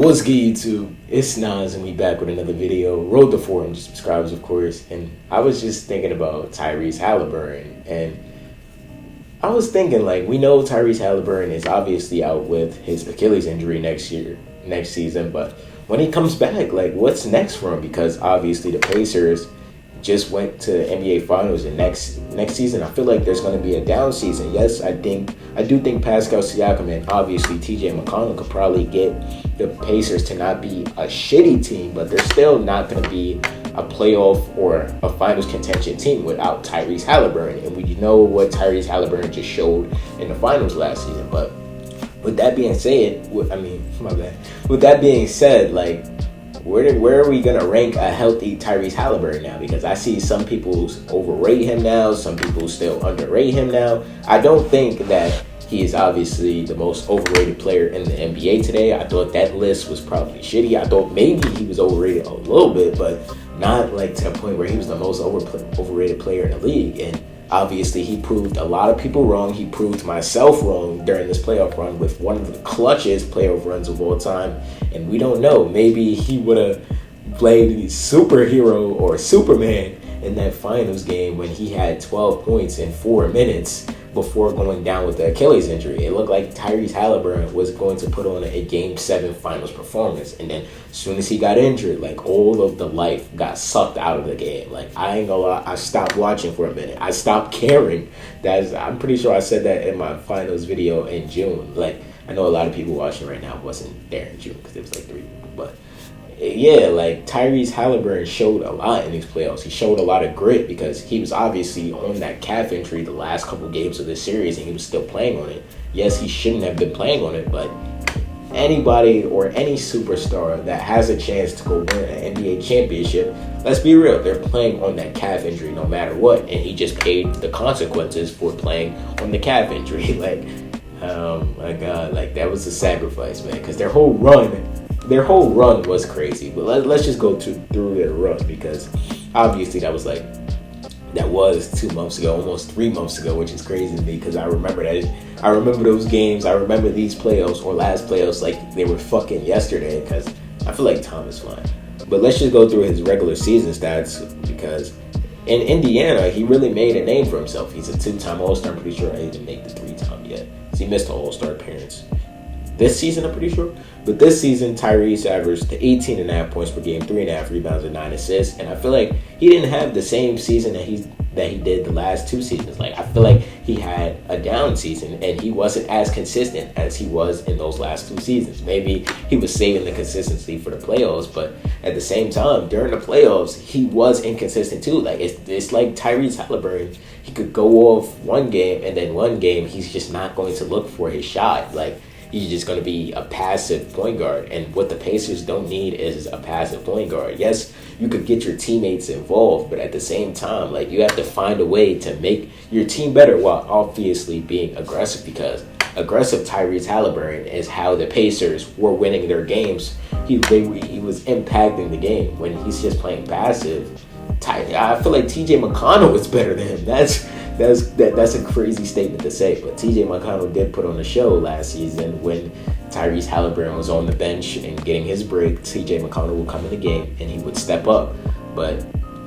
What's good, YouTube? It's Nas, and we back with another video. Road to 400 subscribers, of course. And I was just thinking about Tyrese Halliburton, and I was thinking, like, we know Tyrese Halliburton is obviously out with his Achilles injury next season, but when he comes back, like, what's next for him? Because obviously the Pacers just went to the NBA Finals, and next season I feel like there's going to be a down season. Yes, I do think Pascal Siakam and obviously TJ McConnell could probably get the Pacers to not be a shitty team, but they're still not going to be a playoff or a finals contention team without Tyrese Halliburton. And we know what Tyrese Halliburton just showed in the finals last season. But with that being said, With that being said, like, where are we going to rank a healthy Tyrese Halliburton now? Because I see some people overrate him now, some people still underrate him now. I don't think that he is obviously the most overrated player in the NBA today. I thought that list was probably shitty. I thought maybe he was overrated a little bit, but not like to a point where he was the most overrated player in the league. And obviously, he proved a lot of people wrong. He proved myself wrong during this playoff run with one of the clutchest playoff runs of all time. And we don't know. Maybe he would have played superhero or Superman in that finals game when he had 12 points in 4 minutes before going down with the Achilles injury. It looked like Tyrese Halliburton was going to put on a Game 7 finals performance. And then as soon as he got injured, like, all of the life got sucked out of the game. Like, I ain't gonna lie, I stopped watching for a minute. I stopped caring. I'm pretty sure I said that in my finals video in June. Like, I know a lot of people watching right now wasn't there in June because it was like 3 weeks. But yeah, like, Tyrese Halliburton showed a lot in these playoffs. He showed a lot of grit because he was obviously on that calf injury the last couple games of this series, and he was still playing on it. Yes, he shouldn't have been playing on it, but anybody or any superstar that has a chance to go win an NBA championship, let's be real, they're playing on that calf injury no matter what, and he just paid the consequences for playing on the calf injury. Like, oh my God, like, that was a sacrifice, man, because their whole run was crazy. But let's just go through their run, because obviously that was 2 months ago, almost 3 months ago, which is crazy to me because I remember those games. I remember these playoffs or last playoffs like they were fucking yesterday, because I feel like time is flying. But let's just go through his regular season stats, because in Indiana, he really made a name for himself. He's a 2-time All-Star. I'm pretty sure he didn't make the 3-time yet. He missed the All-Star appearance this season, I'm pretty sure. But this season, Tyrese averaged 18.5 points per game, 3.5 rebounds, and 9 assists. And I feel like he didn't have the same season that he did the last 2 seasons. Like, I feel like he had a down season, and he wasn't as consistent as he was in those last 2 seasons. Maybe he was saving the consistency for the playoffs, but at the same time, during the playoffs, he was inconsistent too. Like, it's like Tyrese Halliburton. He could go off one game, and then one game, he's just not going to look for his shot. Like, he's just going to be a passive point guard. And what the Pacers don't need is a passive point guard. Yes, you could get your teammates involved, but at the same time, like, you have to find a way to make your team better while obviously being aggressive, because aggressive Tyrese Halliburton is how the Pacers were winning their games. He was impacting the game. When he's just playing passive, I feel like TJ McConnell is better than him. That's a crazy statement to say, but TJ McConnell did put on a show last season when Tyrese Halliburton was on the bench and getting his break. TJ McConnell would come in the game and he would step up. But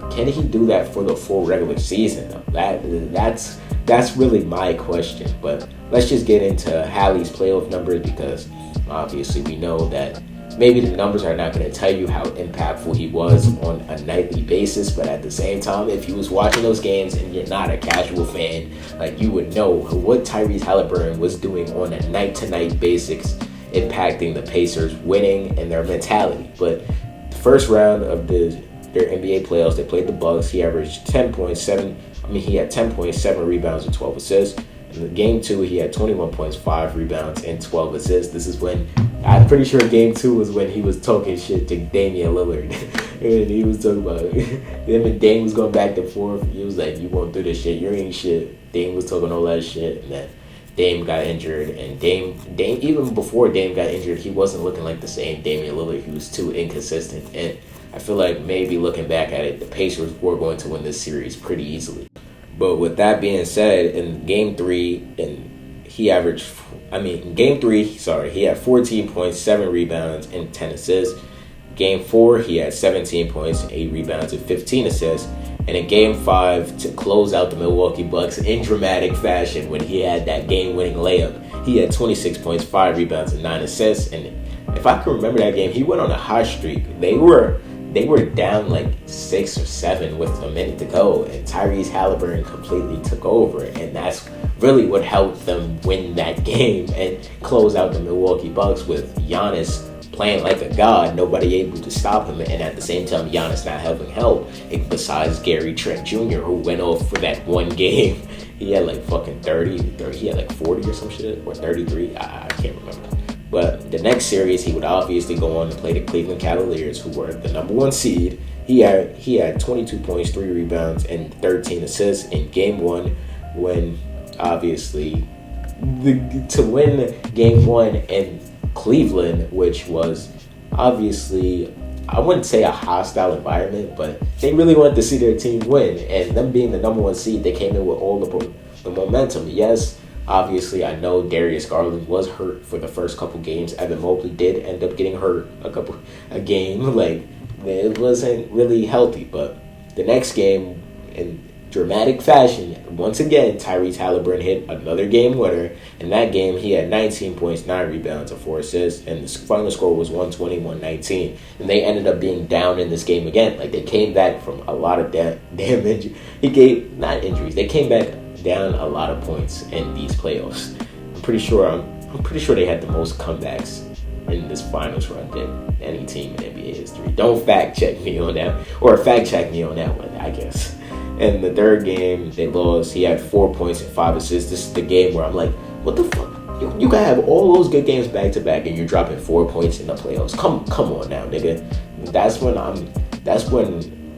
can he do that for the full regular season? That's really my question. But let's just get into Hallie's playoff numbers, because obviously we know that maybe the numbers are not going to tell you how impactful he was on a nightly basis, but at the same time, if you was watching those games and you're not a casual fan, like, you would know what Tyrese Halliburton was doing on a night-to-night basis, impacting the Pacers winning and their mentality. But the first round of their NBA playoffs, they played the Bucks. He averaged 10.7. He had 10 points, 7 rebounds, and 12 assists. In Game 2, he had 21 points, 5 rebounds, and 12 assists. This is when, I'm pretty sure Game 2 was when he was talking shit to Damian Lillard. And he was talking about him and Dame was going back and forth. He was like, you won't do this shit, you ain't shit. Dame was talking all that shit, and then Dame got injured. And Dame, even before Dame got injured, he wasn't looking like the same Damian Lillard. He was too inconsistent. And I feel like maybe looking back at it, the Pacers were going to win this series pretty easily. But with that being said, in Game 3, and he averaged, in game 3, he had 14 points, 7 rebounds, and 10 assists. Game 4, he had 17 points, 8 rebounds, and 15 assists. And in Game 5, to close out the Milwaukee Bucks in dramatic fashion, when he had that game-winning layup, he had 26 points, 5 rebounds, and 9 assists. And if I can remember that game, he went on a hot streak. They were down like 6 or 7 with a minute to go, and Tyrese Halliburton completely took over, and that's really what helped them win that game and close out the Milwaukee Bucks with Giannis playing like a god, nobody able to stop him, and at the same time, Giannis not having help, besides Gary Trent Jr., who went off for that one game. He had like fucking 30, he had like 40 or some shit, or 33, I can't remember. But the next series, he would obviously go on to play the Cleveland Cavaliers, who were the number 1 seed. He had 22 points, 3 rebounds, and 13 assists in Game 1, when obviously to win Game 1 in Cleveland, which was obviously, I wouldn't say a hostile environment, but they really wanted to see their team win. And them being the number 1 seed, they came in with all the momentum. Yes, obviously, I know Darius Garland was hurt for the first couple games. Evan Mobley did end up getting hurt a game. Like, it wasn't really healthy. But the next game, in dramatic fashion, once again, Tyrese Halliburton hit another game winner. In that game, he had 19 points, 9 rebounds, and 4 assists. And the final score was 120-119. And they ended up being down in this game again. Like, they came back from a lot of damage. Not injuries. They came back down a lot of points in these playoffs. I'm pretty sure they had the most comebacks in this finals run than any team in NBA history. Don't fact check me on that, or fact check me on that one, I guess. In the third game, they lost. He had 4 points and 5 assists. This is the game where I'm like, what the fuck? You can have all those good games back to back, and you're dropping 4 points in the playoffs. Come on now, nigga. That's when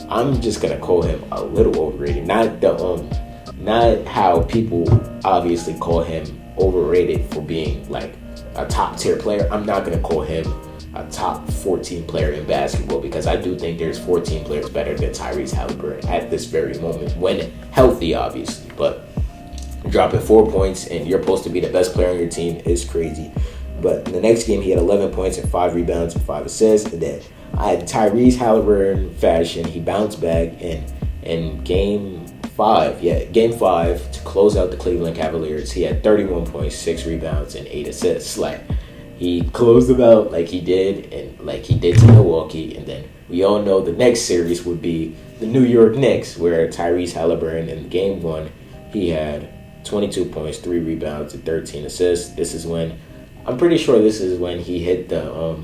I'm just gonna call him a little overrated. Not how people obviously call him overrated for being like a top tier player. I'm not going to call him a top 14 player in basketball, because I do think there's 14 players better than Tyrese Halliburton at this very moment, when healthy, obviously. But dropping 4 points and you're supposed to be the best player on your team is crazy. But in the next game, he had 11 points and 5 rebounds and 5 assists. And then I had Tyrese Halliburton fashion. He bounced back in Game 5 to close out the Cleveland Cavaliers. He had 31 points, 6 rebounds, and 8 assists. Like, he closed them out like he did, and like he did to Milwaukee. And then we all know the next series would be the New York Knicks, where Tyrese Halliburton in Game 1, he had 22 points, 3 rebounds, and 13 assists. I'm pretty sure this is when he hit the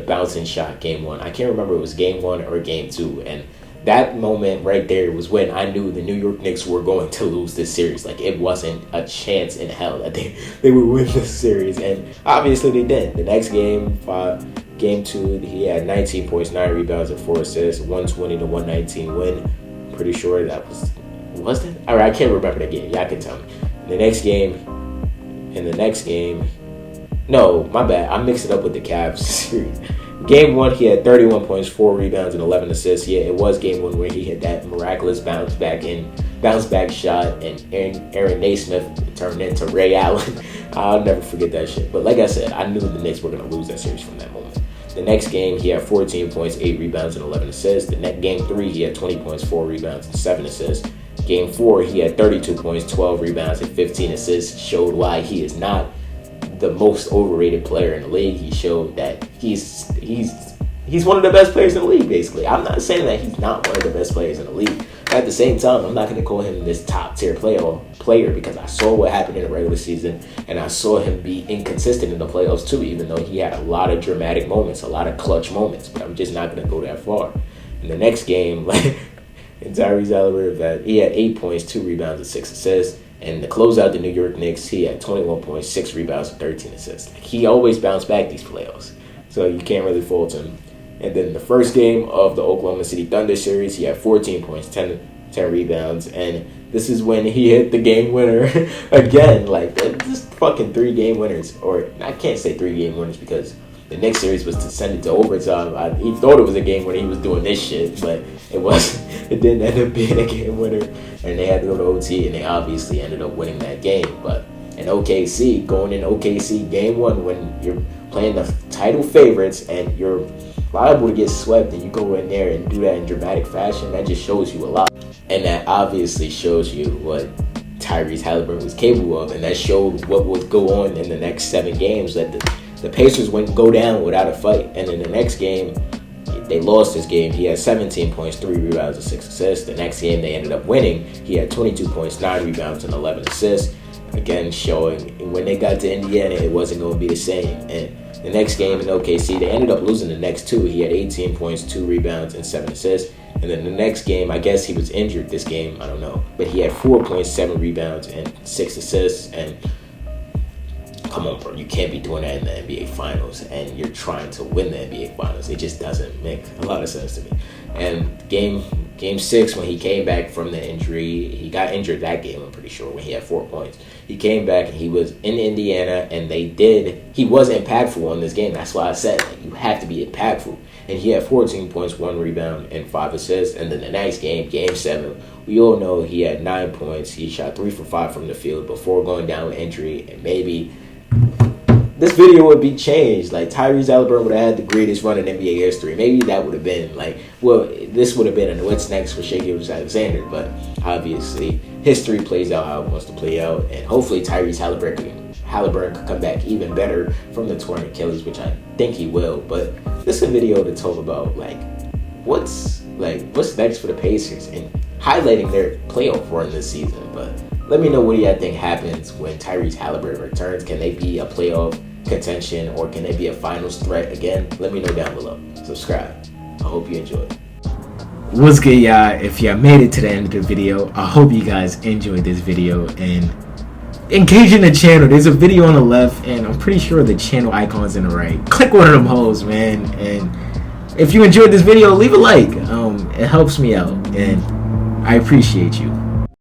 bouncing shot Game 1. I can't remember if it was Game 1 or Game 2, and that moment right there was when I knew the New York Knicks were going to lose this series. Like, it wasn't a chance in hell that they would win this series. And obviously they did. The next game, Game 2, he had 19 points, 9 rebounds, and 4 assists, 120-119 win. Pretty sure that was that? All right, I can't remember the game. Y'all can tell me. In the next game, no, my bad. I mixed it up with the Cavs series. Game 1, he had 31 points, 4 rebounds, and 11 assists. Yeah, it was Game 1 where he hit that miraculous bounce back shot, and Aaron Naismith turned into Ray Allen. I'll never forget that shit. But like I said, I knew the Knicks were going to lose that series from that moment. The next game, he had 14 points, 8 rebounds, and 11 assists. Game 3, he had 20 points, 4 rebounds, and 7 assists. Game 4, he had 32 points, 12 rebounds, and 15 assists. Showed why he is not the most overrated player in the league. He showed that he's one of the best players in the league, basically. I'm not saying that he's not one of the best players in the league. At the same time, I'm not going to call him this top tier player, because I saw what happened in the regular season, and I saw him be inconsistent in the playoffs too, even though he had a lot of dramatic moments, a lot of clutch moments. But I'm just not going to go that far. In the next game, in Tyrese Halliburton, he had 8 points, 2 rebounds, and 6 assists. And to close out the New York Knicks, he had 21 points, 6 rebounds, and 13 assists. He always bounced back these playoffs, so you can't really fault him. And then the first game of the Oklahoma City Thunder series, he had 14 points, 10 rebounds, and this is when he hit the game winner again. Like, just fucking 3 game winners. Or, I can't say 3 game winners, because the next series was to send it to overtime. He thought it was a game when he was doing this shit, but it wasn't. It didn't end up being a game winner, and they had to go to OT, and they obviously ended up winning that game. But And OKC, going in OKC game 1 when you're playing the title favorites and you're liable to get swept, and you go in there and do that in dramatic fashion, that just shows you a lot. And that obviously shows you what Tyrese Halliburton was capable of, and that showed what would go on in the next 7 games, that the Pacers wouldn't go down without a fight. And in the next game, they lost this game. He had 17 points, 3 rebounds, and 6 assists. The next game, they ended up winning. He had 22 points, 9 rebounds, and 11 assists. Again, showing when they got to Indiana, it wasn't going to be the same. And the next game in OKC, they ended up losing the next 2. He had 18 points, 2 rebounds, and 7 assists. And then the next game, I guess he was injured this game, I don't know. But he had 4 points, 7 rebounds, and 6 assists. And come on, bro, you can't be doing that in the NBA Finals, and you're trying to win the NBA Finals. It just doesn't make a lot of sense to me. And game 6, when he came back from the injury, he got injured that game, I'm pretty sure, when he had 4 points. He came back, and he was in Indiana, and he was impactful in this game. That's why I said, like, you have to be impactful. And he had 14 points, 1 rebound, and 5 assists. And then the next game, game 7, we all know he had 9 points. He shot 3 for 5 from the field before going down with injury, and maybe this video would be changed. Like, Tyrese Halliburton would have had the greatest run in NBA history. Maybe that would have been like, well, this would have been a what's next for Shai Gilgeous-Alexander. But obviously, history plays out how it wants to play out, and hopefully Tyrese Halliburton could come back even better from the torn Achilles, which I think he will. But this is a video to talk about what's next for the Pacers and highlighting their playoff run this season. But let me know what do you think happens when Tyrese Halliburton returns. Can they be a playoff contention, or can they be a finals threat again? Let me know down below. Subscribe. I hope you enjoyed. What's good, y'all? If y'all made it to the end of the video, I hope you guys enjoyed this video and engage in the channel. There's a video on the left, and I'm pretty sure the channel icon's in the right. Click one of them hoes, man. And if you enjoyed this video, leave a like. It helps me out, and I appreciate you.